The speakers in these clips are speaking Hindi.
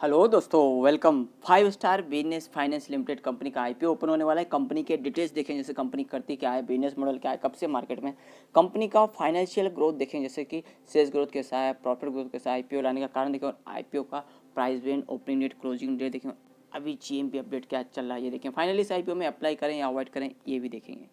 हेलो दोस्तों, welcome. 5 star business finance limited company का आईपीओ ओपन होने वाला है। कंपनी के डिटेल्स देखें, जैसे कंपनी करती क्या है, बिजनेस मॉडल क्या है, कब से मार्केट में। कंपनी का फाइनेंशियल ग्रोथ देखें, जैसे कि सेल्स ग्रोथ कैसा है, प्रॉफिट ग्रोथ कैसा है, आईपीओ लाने का कारण देखें, और आईपीओ का price band, opening date, closing date देखें, अभी जीएमपी अपडेट क्या चल रहा है ये देखें। फाइनली इस आईपीओ में अप्लाई करें या अवॉइड करें, ये भी देखेंगे।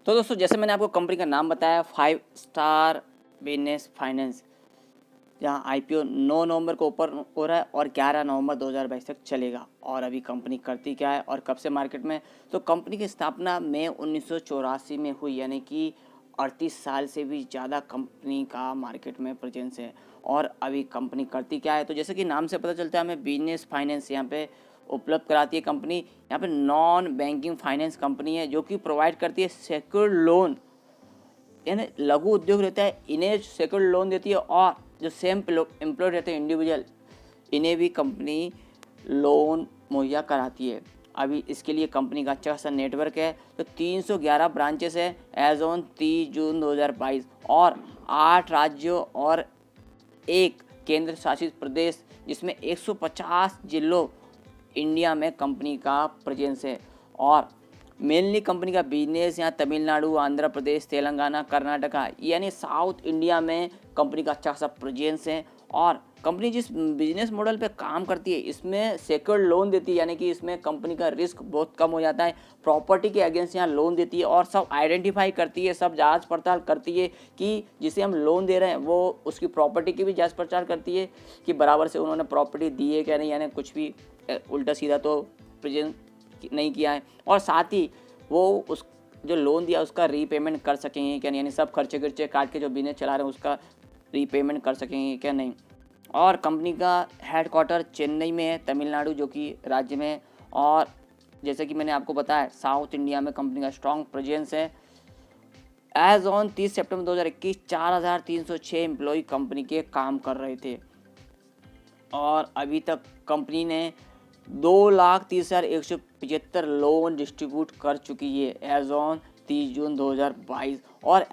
तो दोस्तों, जैसे मैंने आपको कंपनी का नाम बताया, 5 स्टार बिजनेस फाइनेंस, जहाँ आईपीओ 9 नवंबर को ओपन हो रहा है और 11 नवंबर 2022 तक चलेगा। और अभी कंपनी करती क्या है और कब से मार्केट में, तो कंपनी की स्थापना मई 1984 में हुई, यानी कि 38 साल से भी ज़्यादा कंपनी का मार्केट में प्रेजेंस है। और अभी कंपनी करती क्या है, तो जैसे कि नाम से पता चलता है, हमें बिजनेस फाइनेंस यहाँ पे उपलब्ध कराती है कंपनी। यहाँ पे नॉन बैंकिंग फाइनेंस कंपनी है जो कि प्रोवाइड करती है सेक्योर्ड लोन, यानी लघु उद्योग रहता है इन्हें सेक्योर्ड लोन देती है। और जो सेम एम्प्लॉय रहते हैं इंडिविजुअल, इन्हें भी कंपनी लोन मुहैया कराती है। अभी इसके लिए कंपनी का अच्छा खासा नेटवर्क है, तो 311 ब्रांचेस है एज ऑन 30 जून 2022, और 8 राज्यों और 1 केंद्र शासित प्रदेश, जिसमें 150 जिलों इंडिया में कंपनी का प्रेजेंस है। और मेनली कंपनी का बिजनेस यहाँ तमिलनाडु, आंध्र प्रदेश, तेलंगाना, कर्नाटका, यानी साउथ इंडिया में कंपनी का अच्छा खासा प्रेजेंस है। और कंपनी जिस बिजनेस मॉडल पे काम करती है, इसमें सेक्योर्ड लोन देती है, यानी कि इसमें कंपनी का रिस्क बहुत कम हो जाता है। प्रॉपर्टी के अगेंस्ट यहाँ लोन देती है और सब आइडेंटिफाई करती है, सब जांच पड़ताल करती है कि जिसे हम लोन दे रहे हैं वो उसकी प्रॉपर्टी की भी जांच पड़ताल करती है कि बराबर से उन्होंने प्रॉपर्टी दी है क्या नहीं, यानी कुछ भी उल्टा सीधा तो प्रेजेंट नहीं किया है। और साथ ही वो उस जो लोन दिया उसका रीपेमेंट कर सकेंगे क्या नहीं, यानी सब खर्चे खर्चे काट के जो बिजनेस चला रहे हैं उसका रीपेमेंट कर सकेंगे क्या नहीं। और कंपनी का हेडक्वार्टर चेन्नई में है, तमिलनाडु जो कि राज्य में है। और जैसे कि मैंने आपको बताया, साउथ इंडिया में कंपनी का स्ट्रॉन्ग प्रेजेंस है। एज ऑन 30 सितंबर 2021 4,306 एम्प्लॉय कंपनी के काम कर रहे थे। और अभी तक कंपनी ने 2,30,175 लोन डिस्ट्रीब्यूट कर चुकी है एज ऑन 30 जून 2022। और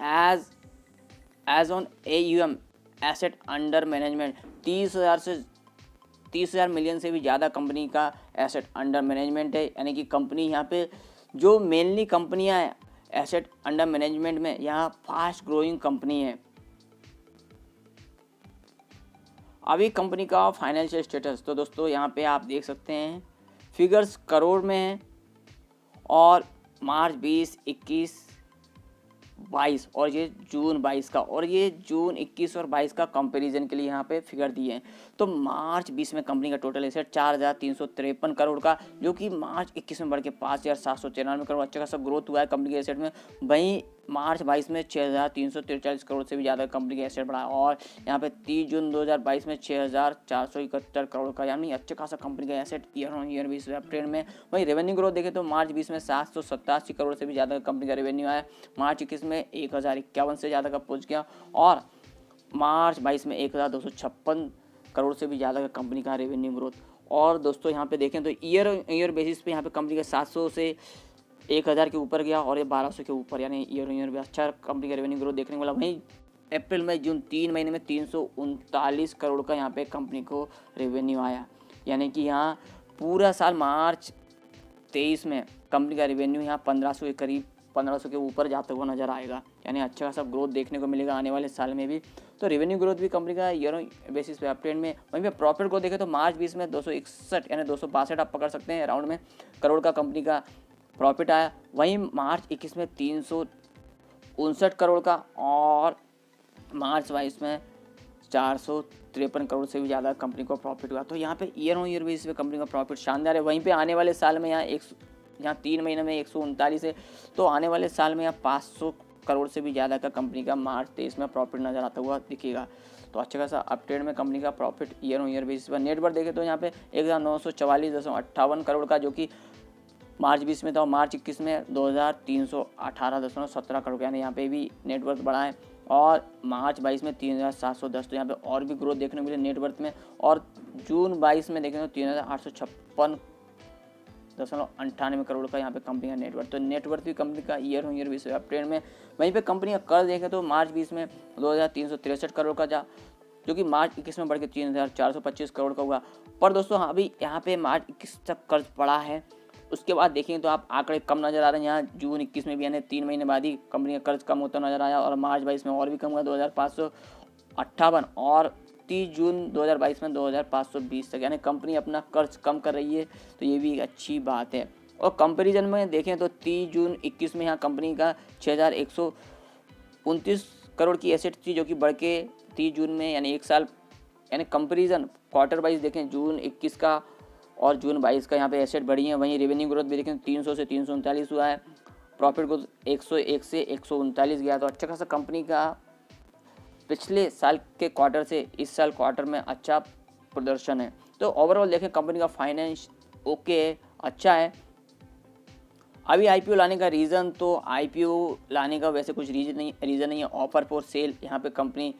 as on AUM, asset under management, 30,000 million से भी ज़्यादा कंपनी का एसेट अंडर मैनेजमेंट है। यानी कि कंपनी यहाँ पे जो मेनली कंपनियाँ हैं एसेट अंडर मैनेजमेंट में, यहाँ फास्ट ग्रोइंग कंपनी है। अभी कंपनी का फाइनेंशियल स्टेटस, तो दोस्तों यहाँ पे आप देख सकते हैं फिगर्स करोड़ में हैं। और मार्च 20, 21, 22 और ये जून 22 का, और ये जून 21 और 22 का कंपैरिजन के लिए यहाँ पे फिगर दिए हैं। तो मार्च 20 में कंपनी का टोटल एसेट 4,353 करोड़ का, जो कि मार्च 21 में बढ़ के 5,793 करोड़, अच्छा खासा ग्रोथ हुआ है कंपनी के एसेट में। वहीं मार्च 22 में 6,343 करोड़ से भी ज़्यादा कंपनी के एसेट बढ़ा। और यहाँ पे 30 जून 2022 में 6,471 करोड़ का, यानी अच्छा खासा कंपनी का एसेट ईयर ऑन ईयर भी ट्रेंड में। वहीं रेवेन्यू ग्रोथ देखें तो मार्च 20 में 787 करोड़ से भी ज़्यादा कंपनी का रेवेन्यू आया। मार्च 21 में 1,051 से ज़्यादा का पहुँच गया। और मार्च 22 में 1,256 करोड़ से भी ज़्यादा का कंपनी का रेवेन्यू ग्रोथ। और दोस्तों यहाँ पे देखें तो ईयर बेसिस पे यहाँ पे कंपनी का 700 से 1,000 के ऊपर गया, और ये 1200 के ऊपर, यानी ईयर भी अच्छा कंपनी का रेवेन्यू ग्रोथ देखने वाला। वहीं अप्रैल मई जून 3 महीने में 339 करोड़ का यहाँ पे कंपनी को रेवेन्यू आया। यानी कि यहाँ पूरा साल मार्च 23 में कंपनी का रेवेन्यू यहाँ 1500 के करीब, 1500 के ऊपर जाता हुआ नजर आएगा। यानी अच्छा खासा ग्रोथ देखने को मिलेगा आने वाले साल में भी। तो रेवेन्यू ग्रोथ भी कंपनी का ईयर बेसिस पे अपट्रेंड में। वहीं पे प्रॉफिट को देखें तो मार्च 20 में 261 यानी 262 आप पकड़ सकते हैं अराउंड में करोड़ का कंपनी का प्रॉफिट आया। वहीं मार्च 21 में 359 करोड़ का, और मार्च 22 में 453 करोड़ से भी ज़्यादा कंपनी को प्रॉफिट हुआ। तो यहाँ पे ईयर ऑन ईयर बेसिस पे कंपनी का प्रॉफिट शानदार है। वहीं पे आने वाले साल में यहाँ 3 महीने में 139 है, तो आने वाले साल में यहाँ 500 करोड़ से भी ज़्यादा का कंपनी का मार्च 23 में प्रॉफिट नज़र आता हुआ दिखेगा। तो अच्छा खासा अपट्रेंड में कंपनी का profit year on year basis पर। नेटवर्थ देखें तो यहाँ पे 1,944.58 करोड़ का, जो कि मार्च 20 में था, और मार्च 21 में 2,318.17 करोड़, यानी यहाँ पे भी नेटवर्थ बढ़ा है। और मार्च 22 में 3,710, तो यहाँ पे और भी ग्रोथ देखने को मिले नेटवर्थ में। और जून 22 में देखें तो 3,856.98 करोड़ का यहाँ पे कंपनी का नेटवर्थ। तो नेटवर्थ भी कंपनी का ईयर ऑन ईयर बेसिस पे अपट्रेंड में। वहीं पे कंपनी का कर्ज देखें तो मार्च 20 में 2,363 करोड़ का जो कि मार्च 21 में बढ़ के 3,425 करोड़ का हुआ। पर दोस्तों हाँ, अभी यहाँ पे मार्च 21 तक कर्ज पड़ा है। उसके बाद देखेंगे तो आप आंकड़े कम नज़र आ रहे हैं। यहाँ जून 21 में भी यानी 3 महीने बाद ही कंपनी का कर्ज कम होता नजर आया और मार्च 22 में और भी कम हुआ 2,558 और 30 जून 2022 में 2,520 तक, यानी कंपनी अपना कर्ज कम कर रही है, तो ये भी एक अच्छी बात है। और कंपेरिजन में देखें तो 30 जून 21 में यहाँ कंपनी का 6,129 करोड़ की एसेट थी, जो कि बढ़ के 30 जून में यानी एक साल, यानी कंपेरिजन क्वार्टर वाइज देखें जून 21 का और जून 22 का यहाँ पे एसेट बढ़ी है। वहीं रेवेन्यू ग्रोथ भी देखें 300 से 339 हुआ है, प्रॉफिट ग्रोथ 101 से 139 गया। तो अच्छा खासा कंपनी का पिछले साल के क्वार्टर से इस साल क्वार्टर में अच्छा प्रदर्शन है। तो ओवरऑल देखें कंपनी का फाइनेंस ओके है, अच्छा है। अभी आईपीओ लाने का रीज़न, तो आईपीओ लाने का वैसे कुछ रीज़न नहीं है। ऑफर फॉर सेल यहाँ पे कंपनी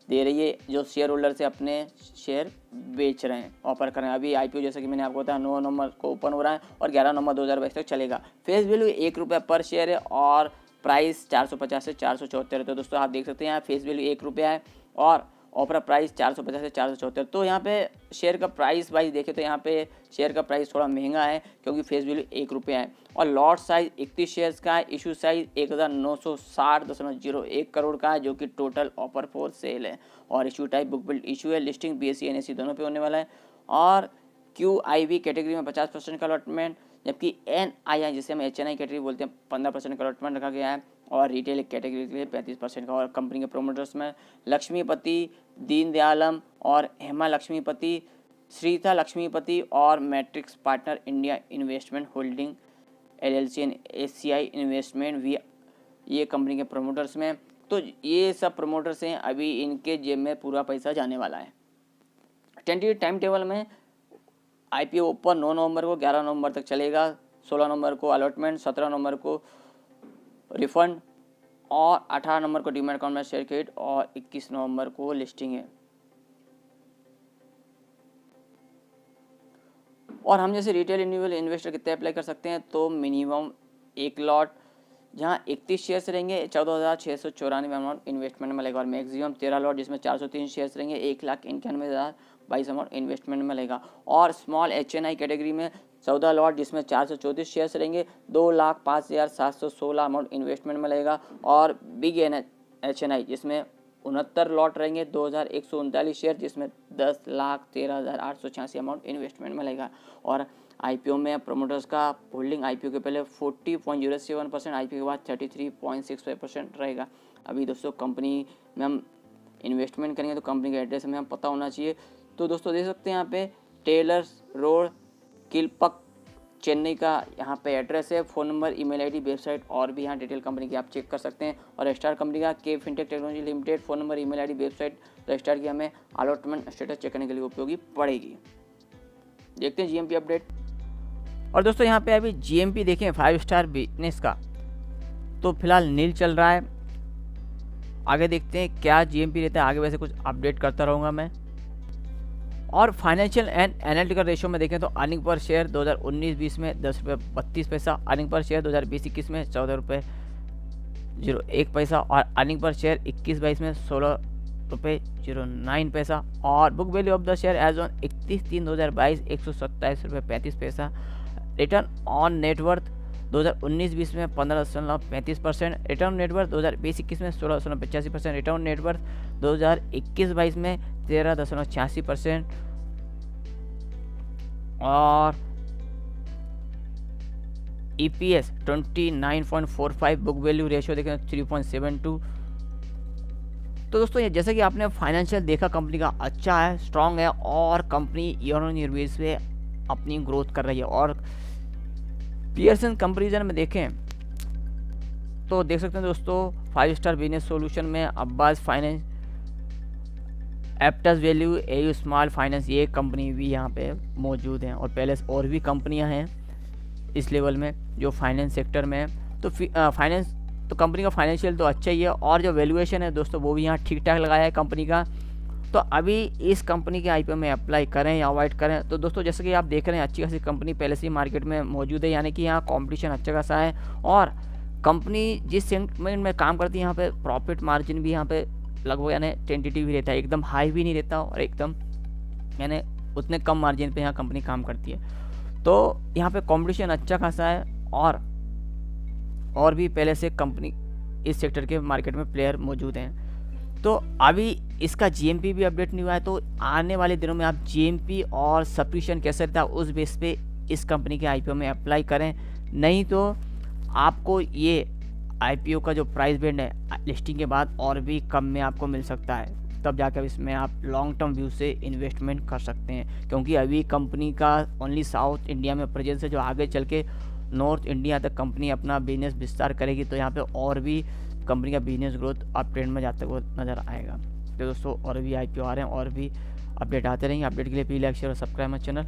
दे रही है, जो शेयर होल्डर से अपने शेयर बेच रहे हैं, ऑफर कर रहे हैं। अभी आईपीओ जैसे कि मैंने आपको बताया 9 नवंबर को ओपन हो रहा है और 11 नवंबर 2022 तक चलेगा। फेस वैल्यू 1 रुपये पर शेयर है और प्राइस 450 से 474 है। तो दोस्तों आप देख सकते हैं यहाँ फेस वैल्यू 1 रुपया है और ऑफर प्राइस 450 से 474। तो यहाँ पे शेयर का प्राइस वाइज देखें तो यहाँ पे शेयर का प्राइस थोड़ा महंगा है, क्योंकि फेस वैल्यू 1 रुपया है और लॉट साइज 31 शेयर्स का है। इशू साइज 1960.01 करोड़ का है, जो कि टोटल ऑफर फॉर सेल है। और issue type book build issue है, लिस्टिंग BSE NSE दोनों पे होने वाला है। और QIB कैटेगरी में 50% का अलॉटमेंट, जबकि NII जिसे हम HNI कैटेगरी बोलते हैं 15% का अलॉटमेंट रखा गया है और रिटेल कैटेगरी के लिए 35% का। और कंपनी के प्रोमोटर्स में लक्ष्मीपति, दीनदयालम और हेमा लक्ष्मीपति, श्रीता लक्ष्मीपति और matrix partner India investment holding LLC and ACI investment भी ये कंपनी के प्रोमोटर्स में। तो ये सब प्रोमोटर्स हैं, अभी इनके जेब में पूरा पैसा जाने वाला है। टेंटेटिव टाइम टेबल में आईपीओ ओपन 9 नवंबर को 11 नवंबर तक चलेगा, 16 नवंबर को अलॉटमेंट, 17 नवंबर को रिफंड और 18 नवंबर को डीमैट अकाउंट में शेयर क्रेडिट और 21 नवंबर को लिस्टिंग है। और हम जैसे रिटेल इंडिविजुअल इन्वेस्टर कितने अप्लाई कर सकते हैं, तो मिनिमम 1 लॉट जहां 31 शेयर्स रहेंगे 14,694 अमाउंट इन्वेस्टमेंट में लगेगा और मैक्सिमम 13 लॉट जिसमें 403 शेयर्स रहेंगे 1,91,022 अमाउंट इन्वेस्टमेंट में लगेगा। और स्मॉल HNI कैटेगरी में 14 लॉट जिसमें 434 शेयर्स रहेंगे 2,05,716 अमाउंट इन्वेस्टमेंट में लगेगा। और बिग HNI जिसमें 69 लॉट रहेंगे 2,139 शेयर जिसमें 10,13,886 अमाउंट इन्वेस्टमेंट में लगेगा। और आईपीओ में प्रोमोटर्स का होल्डिंग आईपीओ के पहले 40.07%, आईपीओ के बाद 33.65% रहेगा। अभी दोस्तों कंपनी में हम इन्वेस्टमेंट करेंगे तो कंपनी का एड्रेस हमें पता होना चाहिए। तो दोस्तों देख सकते हैं यहाँ पे टेलर्स रोड, किलपक, चेन्नई का यहाँ पे एड्रेस है। Phone number, email ID, website और भी यहाँ डिटेल कंपनी की आप चेक कर सकते हैं। और स्टार कंपनी का K fintech technology limited, phone number, email ID, website, तो स्टार की हमें अलॉटमेंट स्टेटस चेक करने के लिए उपयोगी पड़ेगी। देखते हैं GMP अपडेट। और दोस्तों यहाँ पे अभी GMP देखें 5 स्टार बिजनेस का, तो फिलहाल नील चल रहा है। आगे देखते हैं क्या GMP रहता है, आगे वैसे कुछ अपडेट करता रहूँगा मैं। और फाइनेंशियल एंड एनालिटिकल रेशियो में देखें तो अर्निंग पर शेयर 2019-20 में 10 रुपये 32 पैसा, अर्निंग पर शेयर 2020-21 में 14 रुपये 01 पैसा और अर्निंग पर शेयर 21-22 में 16 रुपये 09 पैसा। और book value of the share as on 31/3/2022 127 रुपये 35 पैसा। रिटर्न ऑन नेटवर्थ 2019-20 में 15.35%, रिटर्न नेटवर्थ 2020-21 में 16.85%, रिटर्न नेटवर्थ 2021-22 में 13.86% और EPS 29.45, बुक वैल्यू रेशियो देखें 3.72। तो दोस्तों ये जैसे कि आपने फाइनेंशियल देखा कंपनी का अच्छा है, स्ट्रांग है और company year on year base पे अपनी ग्रोथ कर रही है। और पियर्सन कंपैरिजन में देखें तो देख सकते हैं दोस्तों 5 स्टार बिजनेस सॉल्यूशन में Abbas finance, Aptus value, AU small finance, ये कंपनी भी यहाँ पे मौजूद हैं। और पहले और भी कंपनियाँ हैं इस लेवल में जो फाइनेंस सेक्टर में है। तो फाइनेंस तो कंपनी का फाइनेंशियल तो अच्छा ही है और जो वैल्यूएशन है दोस्तों वो भी यहाँ ठीक ठाक लगाया है कंपनी का। तो अभी इस कंपनी के IPO में अप्लाई करें या अवॉइड करें, तो दोस्तों जैसे कि आप देख रहे हैं अच्छी खासी कंपनी पहले से ही मार्केट में मौजूद है, यानी कि यहाँ कंपटीशन अच्छा खासा है। और कंपनी जिस सेगमेंट में काम करती है यहाँ पे प्रॉफिट मार्जिन भी यहाँ पे लगभग यानी टेंटेटिव ही रहता है, एकदम हाई भी नहीं रहता और एकदम यानी उतने कम मार्जिन पे यहाँ कंपनी काम करती है। तो यहाँ पे कंपटीशन अच्छा खासा है और भी पहले से कंपनी इस सेक्टर के मार्केट में प्लेयर मौजूद हैं। तो अभी इसका जीएमपी भी अपडेट नहीं हुआ है, तो आने वाले दिनों में आप जीएमपी और सब्सक्रिप्शन कैसे रहता है उस बेस पे इस कंपनी के आईपीओ में अप्लाई करें, नहीं तो आपको ये आईपीओ का जो प्राइस बैंड है लिस्टिंग के बाद और भी कम में आपको मिल सकता है, तब जाकर इसमें आप लॉन्ग टर्म व्यू से इन्वेस्टमेंट कर सकते हैं। क्योंकि अभी कंपनी का ओनली साउथ इंडिया में प्रेजेंस है, जो आगे चल के नॉर्थ इंडिया तक कंपनी अपना बिजनेस विस्तार करेगी, तो यहाँ पे और भी कंपनी का बिजनेस ग्रोथ अप ट्रेंड में जाते हुए नज़र आएगा। तो दोस्तों और भी आईपीओ आ रहे हैं और भी अपडेट आते रहेंगे। अपडेट के लिए प्लीज लाइक शेयर और सब्सक्राइब माय चैनल।